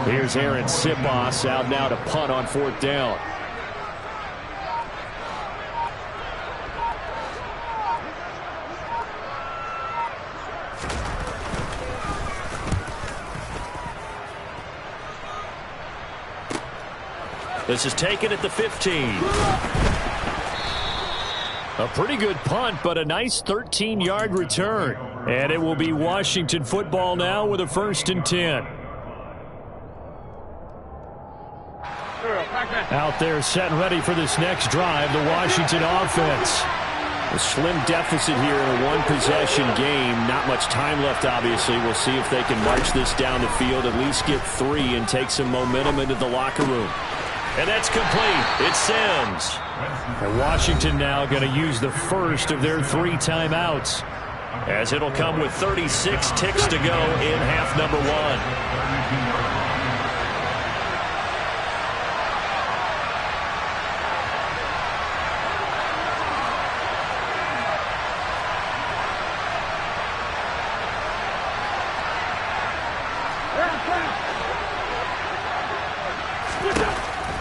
Here's Aaron Sipos out now to punt on 4th down. This is taken at the 15. A pretty good punt, but a nice 13-yard return. And it will be Washington football now with a 1st and 10. Out there set and ready for this next drive, the Washington offense. A slim deficit here in a one-possession game. Not much time left, obviously. We'll see if they can march this down the field, at least get 3 and take some momentum into the locker room. And that's complete. It's Sims. And Washington now going to use the first of their 3 timeouts, as it'll come with 36 ticks to go in half number 1.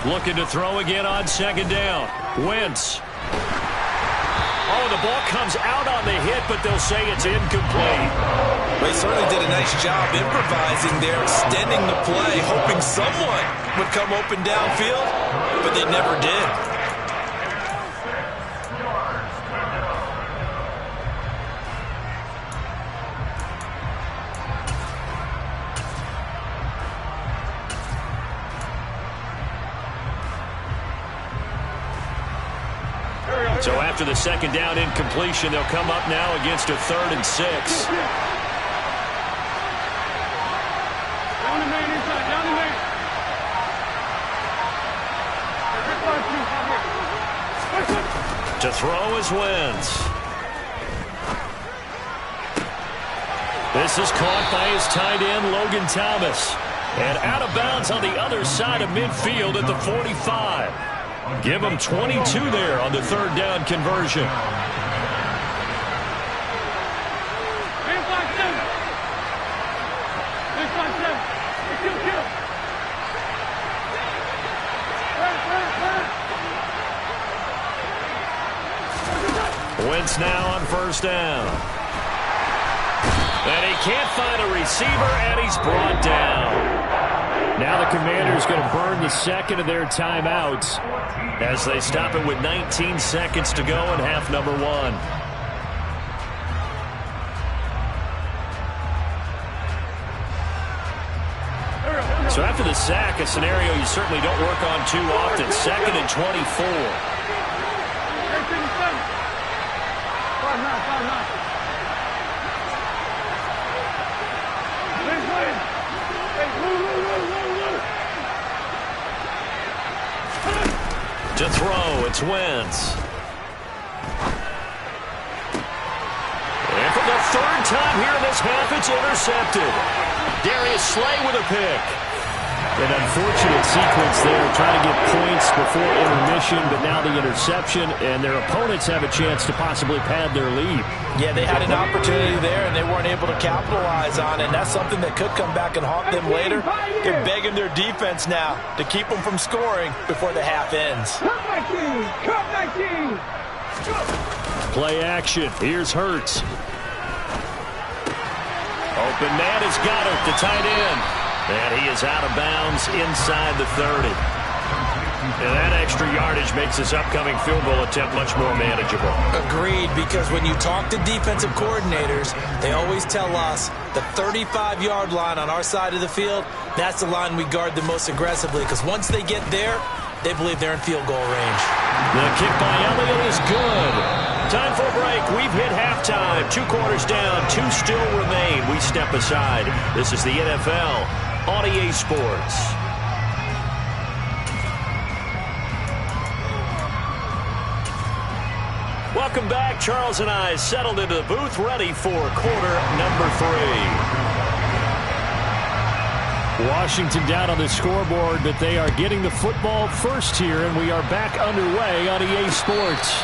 Looking to throw again on 2nd down. Wentz. Oh, the ball comes out on the hit, but they'll say it's incomplete. They certainly did a nice job improvising there, extending the play, hoping someone would come open downfield, but they never did. So after the 2nd down incompletion, they'll come up now against a 3rd and 6. To throw is Wentz. This is caught by his tight end, Logan Thomas. And out of bounds on the other side of midfield at the 45. Give them 22 there on the 3rd down conversion. Wentz now on 1st down. And he can't find a receiver, and he's brought down. Now the Commanders going to burn the 2nd of their timeouts as they stop it with 19 seconds to go in half number 1. So after the sack, a scenario you certainly don't work on too often. 2nd and 24. To throw, it's Wentz. And for the 3rd time here in this half, it's intercepted. Darius Slay with a pick. An unfortunate sequence there, trying to get points before intermission, but now the interception, and their opponents have a chance to possibly pad their lead. Yeah, they had an opportunity there, and they weren't able to capitalize on it, and that's something that could come back and haunt them later. They're begging their defense now to keep them from scoring before the half ends. Play action. Here's Hurts. Open man has got it, the tight end. And he is out of bounds inside the 30. And that extra yardage makes this upcoming field goal attempt much more manageable. Agreed, because when you talk to defensive coordinators, they always tell us the 35-yard line on our side of the field, that's the line we guard the most aggressively, because once they get there, they believe they're in field goal range. The kick by Elliott is good. Time for a break. We've hit halftime. 2 quarters down, 2 still remain. We step aside. This is the NFL on EA Sports. Welcome back. Charles and I settled into the booth, ready for quarter number 3. Washington down on the scoreboard, but they are getting the football first here, and we are back underway on EA Sports.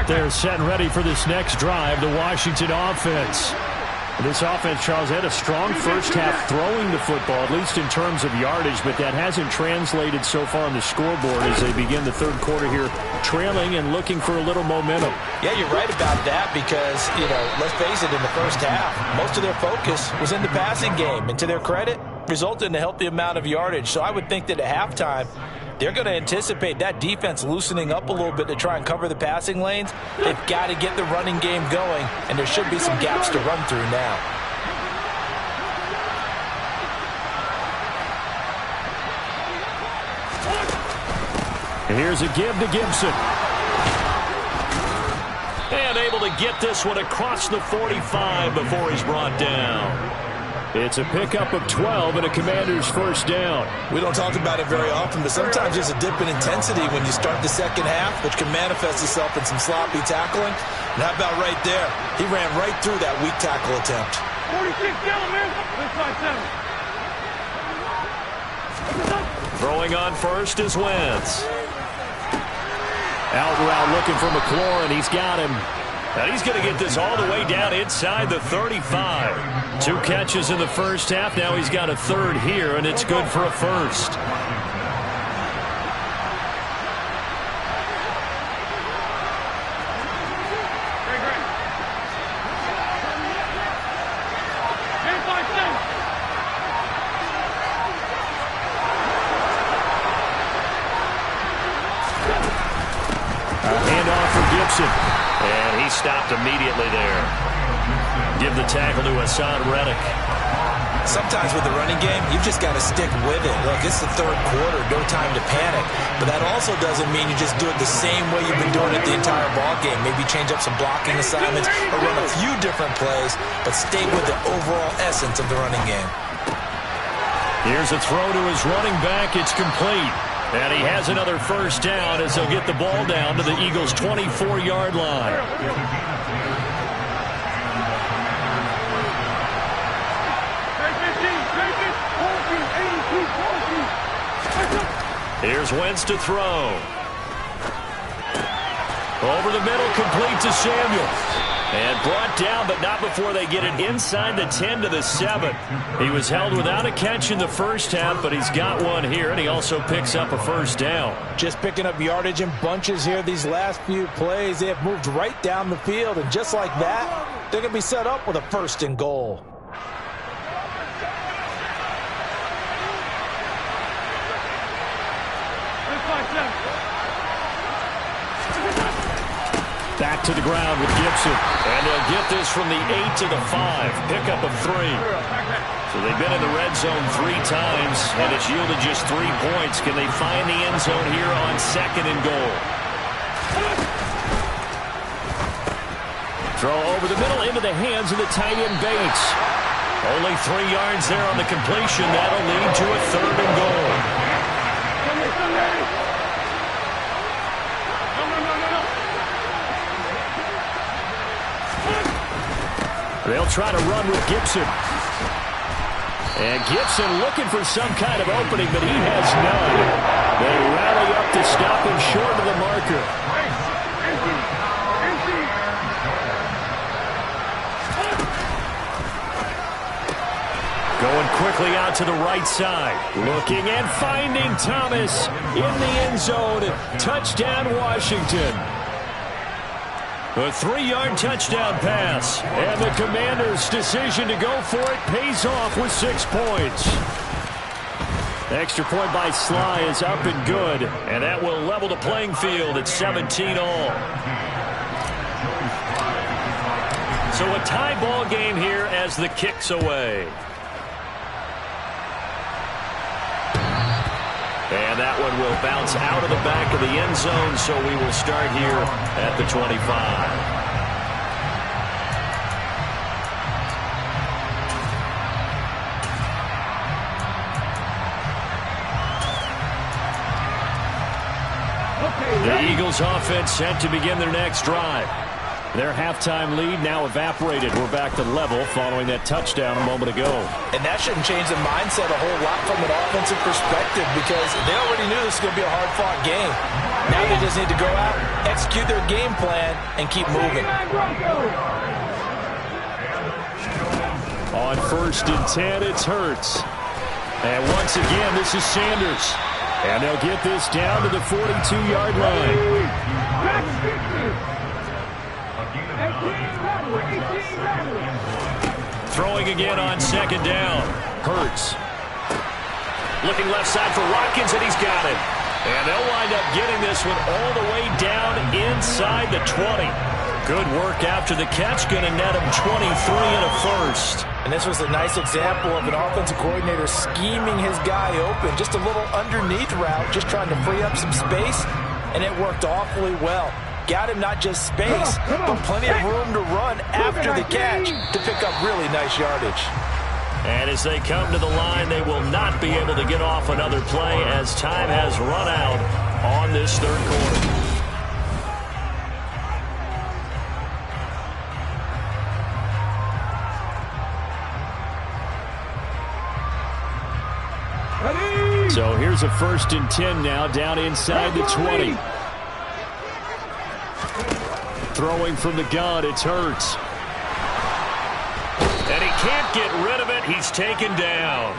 up there, set and ready for this next drive, the Washington offense. This offense, Charles, had a strong first half throwing the football, at least in terms of yardage, but that hasn't translated so far on the scoreboard as they begin the third quarter here, trailing and looking for a little momentum. Yeah, you're right about that because, let's face it, in the first half, most of their focus was in the passing game. And to their credit, resulted in a healthy amount of yardage. So I would think that at halftime, they're going to anticipate that defense loosening up a little bit to try and cover the passing lanes. They've got to get the running game going, and there should be some gaps to run through now. And here's a give to Gibson. And able to get this one across the 45 before he's brought down. It's a pickup of 12 and a Commander's first down. We don't talk about it very often, but sometimes there's a dip in intensity when you start the second half, which can manifest itself in some sloppy tackling. And how about right there? He ran right through that weak tackle attempt. 46 down, man. Throwing on first is Wentz. Out route looking for McLaurin. He's got him. And he's going to get this all the way down inside the 35. 2 catches in the first half. Now he's got a third here, and it's good for a first. Handoff for Gibson. And he stopped immediately there. Give the tackle to Hassan Reddick. Sometimes with the running game, you've just got to stick with it. Look, it's the third quarter, no time to panic. But that also doesn't mean you just do it the same way you've been doing it the entire ball game. Maybe change up some blocking assignments or run a few different plays, but stay with the overall essence of the running game. Here's a throw to his running back. It's complete. And he has another first down as they'll get the ball down to the Eagles' 24-yard line. Here's Wentz to throw. Over the middle, complete to Samuel. And brought down, but not before they get it inside the 10 to the 7. He was held without a catch in the first half, but he's got one here, and he also picks up a first down. Just picking up yardage in bunches here these last few plays. They have moved right down the field, and just like that, they're going to be set up with a first and goal. Back to the ground with Gibson. And they'll get this from the 8 to the 5. Pickup of 3. So they've been in the red zone 3 times, and it's yielded just 3 points. Can they find the end zone here on second and goal? Throw over the middle into the hands of the tight end Bates. Only 3 yards there on the completion. That'll lead to a third and goal. They'll try to run with Gibson. And Gibson looking for some kind of opening, but he has none. They rally up to stop him short of the marker. Going quickly out to the right side. Looking and finding Thomas in the end zone. Touchdown, Washington. A 3-yard touchdown pass. And the Commanders' decision to go for it pays off with 6 points. Extra point by Sly is up and good. And that will level the playing field at 17 all. So a tie ball game here as the kick's away. And that one will bounce out of the back of the end zone, so we will start here at the 25. The Eagles offense set to begin their next drive. Their halftime lead now evaporated. We're back to level following that touchdown a moment ago. And that shouldn't change the mindset a whole lot from an offensive perspective because they already knew this was going to be a hard-fought game. Now they just need to go out, execute their game plan, and keep moving. On 1st and 10, it's Hurts. And once again, this is Sanders. And they'll get this down to the 42-yard line. Throwing again on 2nd down. Hurts. Looking left side for Watkins, and he's got it. And they'll wind up getting this one all the way down inside the 20. Good work after the catch. Going to net him 23 and a first. And this was a nice example of an offensive coordinator scheming his guy open. Just a little underneath route, just trying to free up some space, and it worked awfully well. Got him not just space, but plenty of room to run after the catch to pick up really nice yardage. And as they come to the line, they will not be able to get off another play as time has run out on this 3rd quarter. So here's a 1st and 10 now, down inside the 20. Throwing from the gun, it's Hurts. And he can't get rid of it. He's taken down.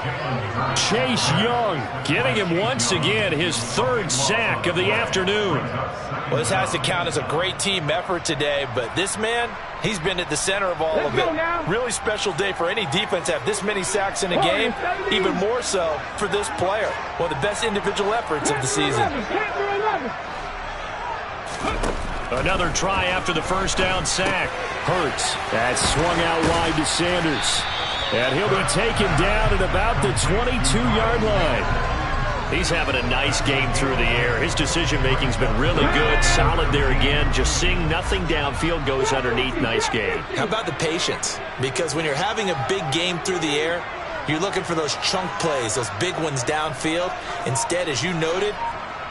Chase Young getting him once again his 3rd sack of the afternoon. Well, this has to count as a great team effort today, but this man, he's been at the center of all of it. Really special day for any defense to have this many sacks in a game, even more so for this player. One of the best individual efforts of the season. Another try after the 1st down sack. Hurts. That's swung out wide to Sanders. And he'll be taken down at about the 22-yard line. He's having a nice game through the air. His decision-making's been really good. Solid there again. Just seeing nothing downfield, goes underneath. Nice game. How about the patience? Because when you're having a big game through the air, you're looking for those chunk plays, those big ones downfield. Instead, as you noted,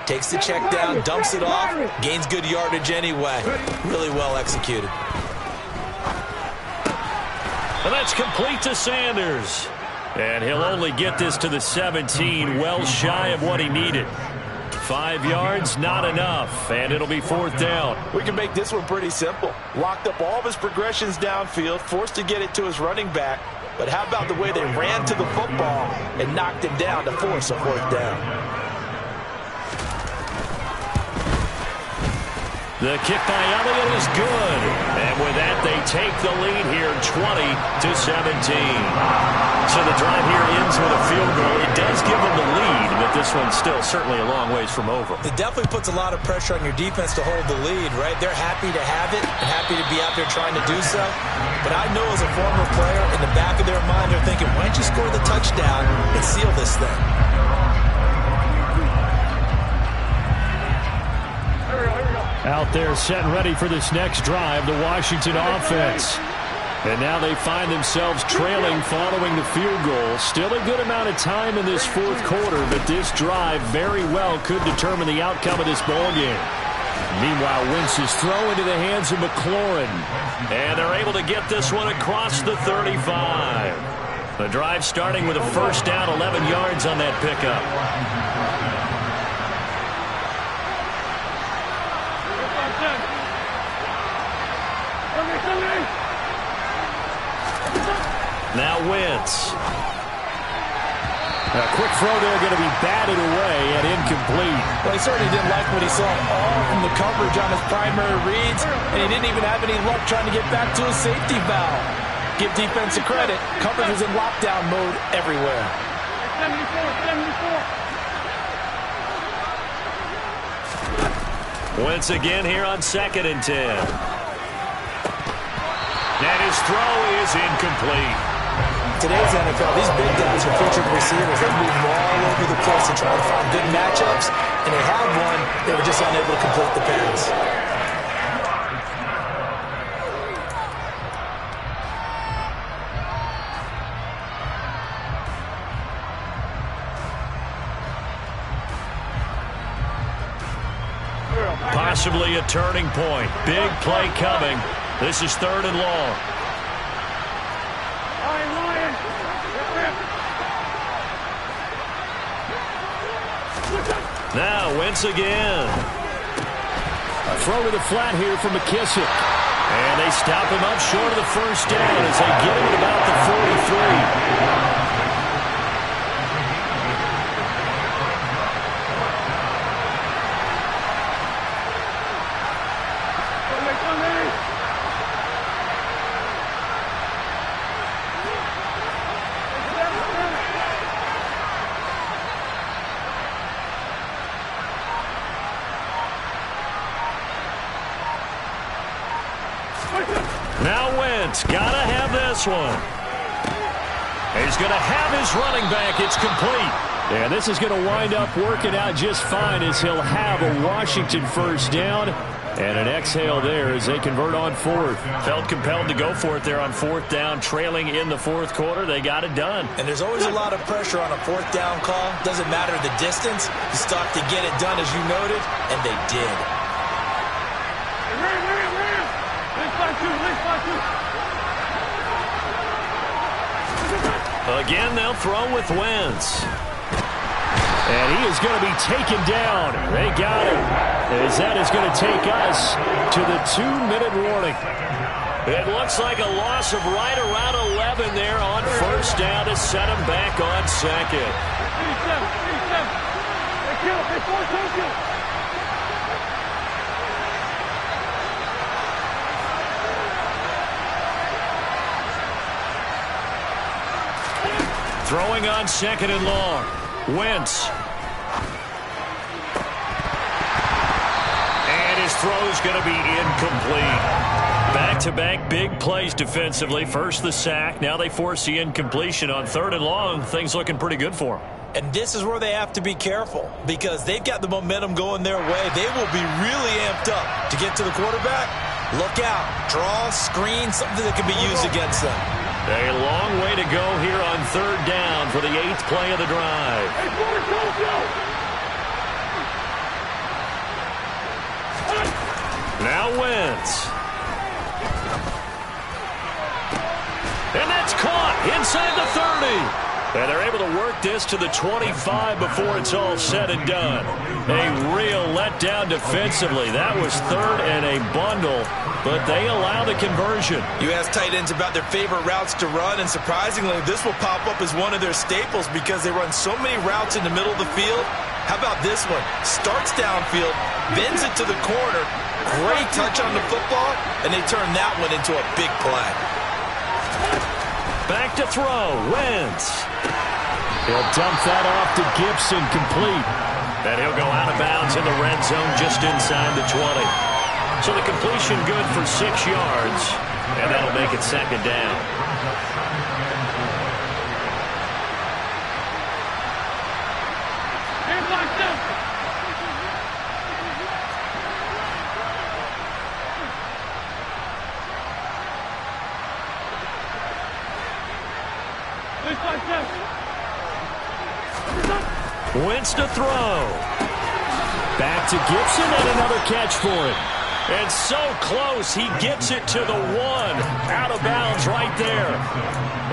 takes the check down, dumps it off, gains good yardage anyway. Really well executed. And that's complete to Sanders. And he'll only get this to the 17, well shy of what he needed. 5 yards, not enough, and it'll be 4th down. We can make this one pretty simple. Locked up all of his progressions downfield, forced to get it to his running back. But how about the way they ran to the football and knocked him down to force a 4th down? The kick by Elliott is good. And with that, they take the lead here, 20-17. So the drive here ends with a field goal. It does give them the lead, but this one's still certainly a long ways from over. It definitely puts a lot of pressure on your defense to hold the lead, right? They're happy to have it and happy to be out there trying to do so. But I know as a former player, in the back of their mind, they're thinking, why don't you score the touchdown and seal this thing? Out there set and ready for this next drive, the Washington offense. And now they find themselves trailing following the field goal. Still a good amount of time in this 4th quarter, but this drive very well could determine the outcome of this ballgame. Meanwhile, Wentz's throw into the hands of McLaurin. And they're able to get this one across the 35. The drive starting with a 1st down, 11 yards on that pickup. Now Wentz. A quick throw there, going to be batted away and incomplete. Well, he certainly didn't like what he saw all from the coverage on his primary reads, and he didn't even have any luck trying to get back to his safety valve. Give defense a credit. Coverage was in lockdown mode everywhere. 74. Wentz again here on 2nd and 10. And his throw is incomplete. Today's NFL, these big guys are featured receivers. They move all over the place to try and find good matchups, and they had one. They were just unable to complete the pass. Possibly a turning point. Big play coming. This is 3rd and long. Now Wentz again. throw to the flat here from McKissick. And they stop him up short of the first down as they get him at about the 43. Now Wentz, gotta have this one. He's going to have his running back. It's complete. And this is going to wind up working out just fine as he'll have a Washington first down. And an exhale there as they convert on fourth. Felt compelled to go for it there on fourth down, trailing in the fourth quarter. They got it done. And there's always a lot of pressure on a fourth down call. Doesn't matter the distance. You stop to get it done, as you noted, and they did. Again, they'll throw with Wentz. And he is going to be taken down. They got him. As that is going to take us to the 2-minute warning. It looks like a loss of right around 11 there on first down to set him back on second. Throwing on second and long. Wentz. And his throw's going to be incomplete. Back-to-back big plays defensively. First the sack. Now they force the incompletion on third and long. Things looking pretty good for them. And this is where they have to be careful because they've got the momentum going their way. They will be really amped up to get to the quarterback. Look out. Draw, screen, something that can be used against them. A long way to go here on third down for the 8th play of the drive. Now Wentz. And that's caught inside the 30. And they're able to work this to the 25 before it's all said and done. A real letdown defensively. That was third and a bundle, but they allow the conversion. You ask tight ends about their favorite routes to run, and surprisingly, this will pop up as one of their staples because they run so many routes in the middle of the field. How about this one? Starts downfield, bends it to the corner, great touch on the football, and they turn that one into a big play. Back to throw, Wentz. He'll dump that off to Gibson, complete. And he'll go out of bounds in the red zone just inside the 20. So the completion good for 6 yards, and that'll make it second down. Wentz to throw. Back to Gibson and another catch for him. And so close, he gets it to the 1. Out of bounds right there.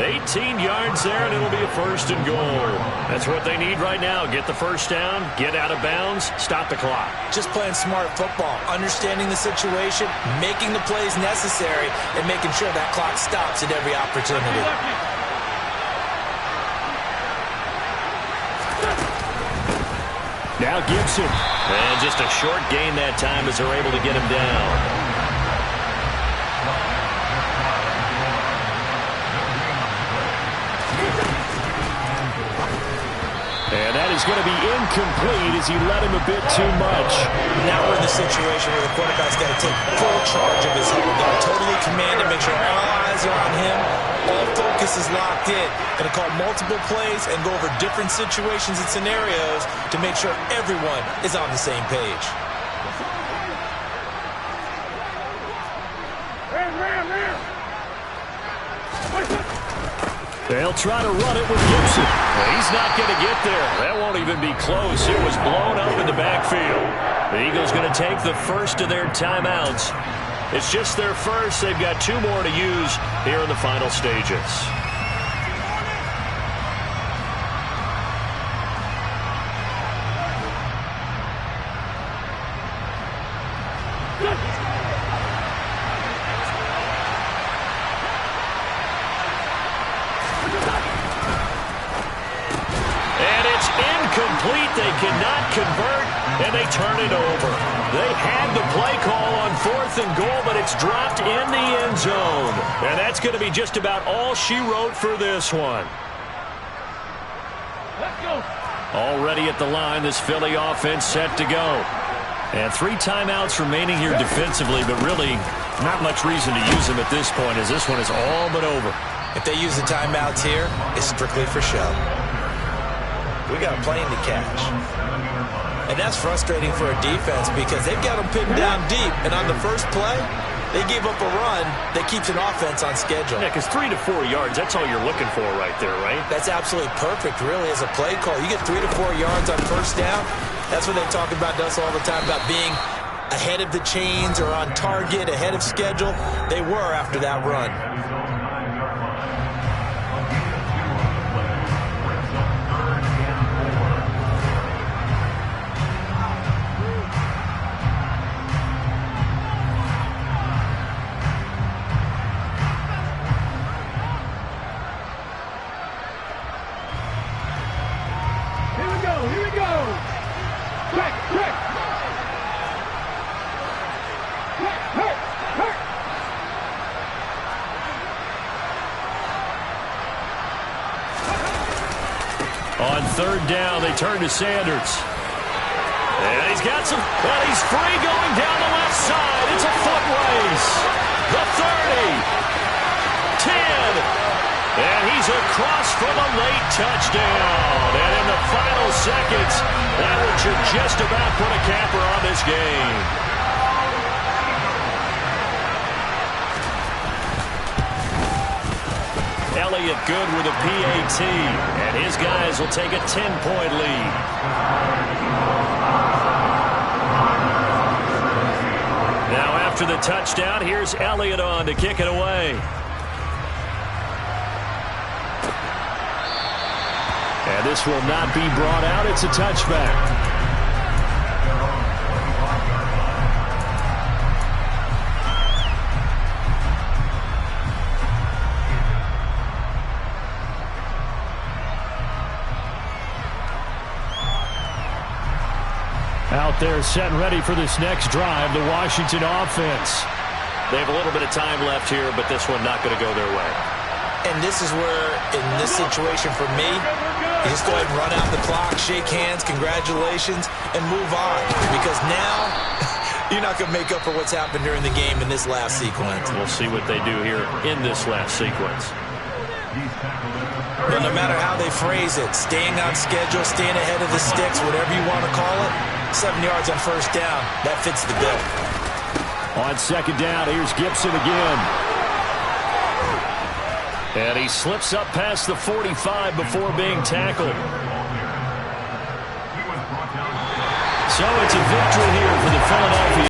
18 yards there, and it'll be a first and goal. That's what they need right now. Get the first down, get out of bounds, stop the clock. Just playing smart football, understanding the situation, making the plays necessary, and making sure that clock stops at every opportunity. Now Gibson. And just a short gain that time as they're able to get him down. And that is going to be incomplete as he let him a bit too much. Now we're in the situation where the quarterback's got to take full charge of his huddle. Got to totally command it, make sure all eyes are on him. All focus is locked in. Going to call multiple plays and go over different situations and scenarios to make sure everyone is on the same page. They'll try to run it with Gibson. He's not going to get there. That won't even be close. It was blown up in the backfield. The Eagles going to take the first of their timeouts. It's just their first. They've got 2 more to use here in the final stages. turn it over. They had the play call on 4th and goal, but it's dropped in the end zone. And that's going to be just about all she wrote for this one. Let's go. Already at the line, this Philly offense set to go. And 3 timeouts remaining here defensively, but really not much reason to use them at this point, as this one is all but over. If they use the timeouts here, it's strictly for show. We got a plane to catch. And that's frustrating for a defense because they've got them pinned down deep. And on the first play, they gave up a run that keeps an offense on schedule. Yeah, because 3 to 4 yards, that's all you're looking for right there, right? That's absolutely perfect, really, as a play call. You get 3 to 4 yards on first down. That's what they talk about us all the time, about being ahead of the chains or on target, ahead of schedule. They were after that run. Here we go. Check. On 3rd down, they turn to Sanders. And he's got some, well, he's free going down the left side. It's a foot race. The 30, 10, and he's across for the late touchdown. And in the final seconds, that one should just about put a capper on this game. Elliott good with a PAT, and his guys will take a 10-point lead. Now after the touchdown, here's Elliott on to kick it away. And this will not be brought out. It's a touchback. Out there set and ready for this next drive, the Washington offense. They have a little bit of time left here, but this one not going to go their way. And this is where, in this situation for me, you just go ahead and run out the clock, shake hands, congratulations, and move on. Because now, you're not going to make up for what's happened during the game in this last sequence. We'll see what they do here in this last sequence. But no matter how they phrase it, staying on schedule, staying ahead of the sticks, whatever you want to call it, 7 yards on first down, that fits the bill. On 2nd down, here's Gibson again. And he slips up past the 45 before being tackled. So it's a victory here for the Philadelphia